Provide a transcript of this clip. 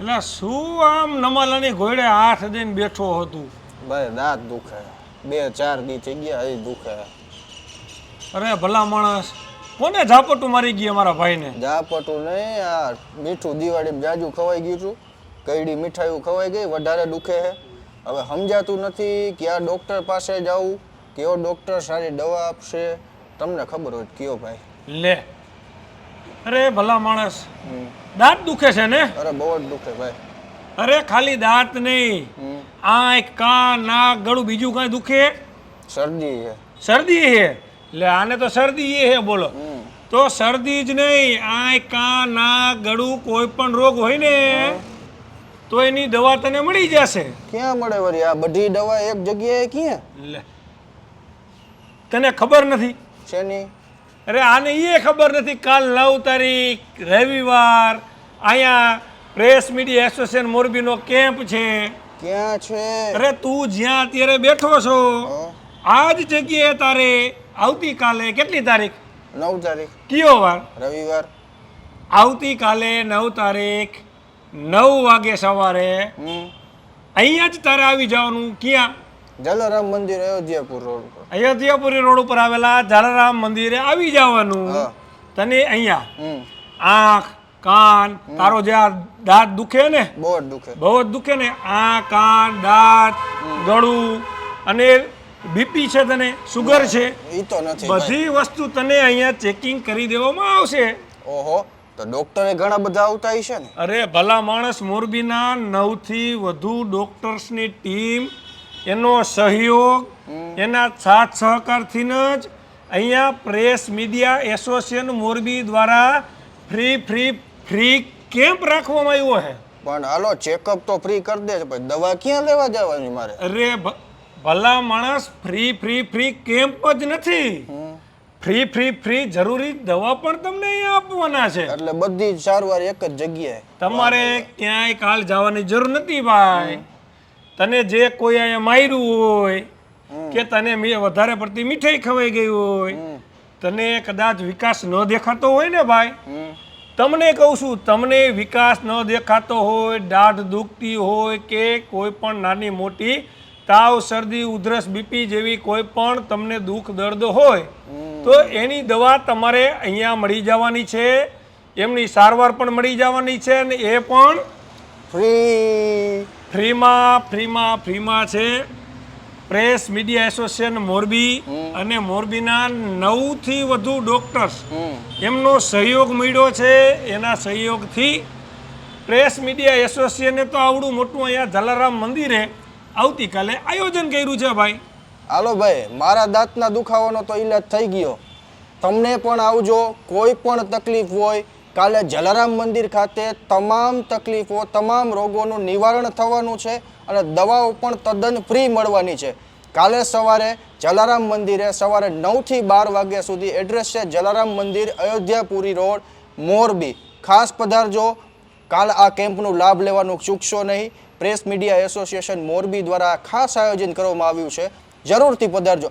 એટલે શું આમ નમાલાની ઘોડે હાથ દઈને બેઠો હતું? ભાઈ દાંત દુખે, 2-4 દી થઈ ગયા એ દુખે. અરે ભલા માણસ, કોને ઝાપટું મારી ગઈ અમારા ભાઈને? ઝાપટું નહીં, આ મીઠું દિવાળી જાજુ ખવાઈ ગયું છું, કઈડી મીઠાઈઓ ખવાઈ ગઈ, વધારે દુખે છે. હવે સમજાતું નથી કયા ડોક્ટર પાસે જાવું, કયો ડોક્ટર સારી દવા આપશે. તમને ખબર હોય કયો ભાઈ? લે, અરે ભલા માણસ, દાંત દુખે છે ને? અરે બહુ જ દુખે ભાઈ. અરે ખાલી દાંત નહીં, આંખ, કાન, નાક, ગળું, બીજું કઈ દુખે? શરદી છે. શરદી છે? લે આને તો શરદી એ છે. બોલો, તો શરદી જ નહીં, આંખ, કાન, નાક, ગળું, કોઈ પણ રોગ હોય ને તો એની દવા તને મળી જશે. ક્યાં મળે વળી આ બધી દવા એક જગ્યાએ? ક્યાં? લે, તને ખબર નથી? શેની? અરે આને એ ખબર નથી, કાલ 9 તારીખ રવિવાર અહીંયા પ્રેસ મીડિયા એસોસિએશન મોરબીનો કેમ્પ છે. ક્યાં છે? અરે તું જ્યાં અત્યારે બેઠો છો આ જ જગ્યાએ તારે આવતીકાલે, કેટલી તારીખ? 9 તારીખ. કયો વાર? રવિવાર. આવતીકાલે 9 તારીખ 9 વાગે સવારે અહીંયા જ તારે આવી જવાનું. ક્યાં? જલારામ મંદિર, અયોધ્યાપુર રોડ પર. અયોધ્યાપુરી રોડ ઉપર આવેલા જલારામ મંદિરે આવી જવાનું. તને અહીંયા આંખ, કાન, તારો જે આ દાંત દુખે ને, બહુ જ દુખે, બહુ જ દુખે ને, આંખ, કાન, દાંત, ગળું અને બીપી છે, તને શુગર છે, ઈ તો નથી. બધી વસ્તુ તને અહીંયા ચેકિંગ કરી દેવામાં આવશે. ઓહો, તો ડોક્ટરે ઘણા બધા આવતા હશે ને? અરે ભલા માણસ, મોરબીના 9 થી વધુ ડોક્ટર્સની ટીમ, એનો સહયોગ, એના સાથ સહકારથી જ અહીંયા પ્રેસ મીડિયા એસોસિએશન મોરબી દ્વારા ફ્રી કેમ્પ રાખવામાં આવ્યો છે. પણ હાલો ચેકઅપ તો ફ્રી કરી દે, પછી દવા ક્યાં લેવા જવાની મારે? અરે ભલા માણસ, ફ્રી કેમ્પ જ નથી, ફ્રી જરૂરી દવા પણ તમને અહીંયા આપવાના છે. એટલે બધી જ સારવાર એક જ જગ્યાએ. તમારે ક્યાંય કાલ જવાની જરૂર નથી ભાઈ. તને જે કોઈ અહીંયા માર્યું હોય કે તને વધારે પડતી મીઠાઈ ખવાઈ ગઈ હોય, તને કદાચ વિકાસ ન દેખાતો હોય ને ભાઈ, તમને કહું છું, તમને વિકાસ ન દેખાતો હોય, દાઢ દુખતી હોય કે કોઈ પણ નાની મોટી તાવ, શરદી, ઉધરસ, બીપી જેવી કોઈ પણ તમને દુઃખ દર્દ હોય તો એની દવા તમારે અહીંયા મળી જવાની છે. એમની સારવાર પણ મળી જવાની છે અને એ પણ ફ્રીમાં છે. પ્રેસ મીડિયા એસોસિએશન મોરબી અને મોરબીના 9 થી વધુ ડોક્ટર્સ, એમનો સહયોગ મળ્યો છે. એના સહયોગથી પ્રેસ મીડિયા એસોસિએશને તો આવડું મોટું અહીંયા જલારામ મંદિરે આવતીકાલે આયોજન કર્યું છે ભાઈ. હાલો ભાઈ, મારા દાંતના દુખાવાનો તો ઈલાજ થઈ ગયો. તમને પણ આવજો, કોઈ પણ તકલીફ હોય, કાલે જલારામ મંદિર ખાતે તમામ તકલીફો, તમામ રોગોનું નિવારણ થવાનું છે અને દવાઓ પણ તદ્દન ફ્રી મળવાની છે. કાલે સવારે જલારામ મંદિરે સવારે 9 થી 12 વાગ્યા સુધી. એડ્રેસ છે જલારામ મંદિર, અયોધ્યાપુરી રોડ, મોરબી. ખાસ પધારજો. કાલ આ કેમ્પનો લાભ લેવાનું ચૂકશો નહીં. પ્રેસ મીડિયા એસોસિએશન મોરબી દ્વારા ખાસ આયોજન કરવામાં આવ્યું છે. જરૂરથી પધારજો.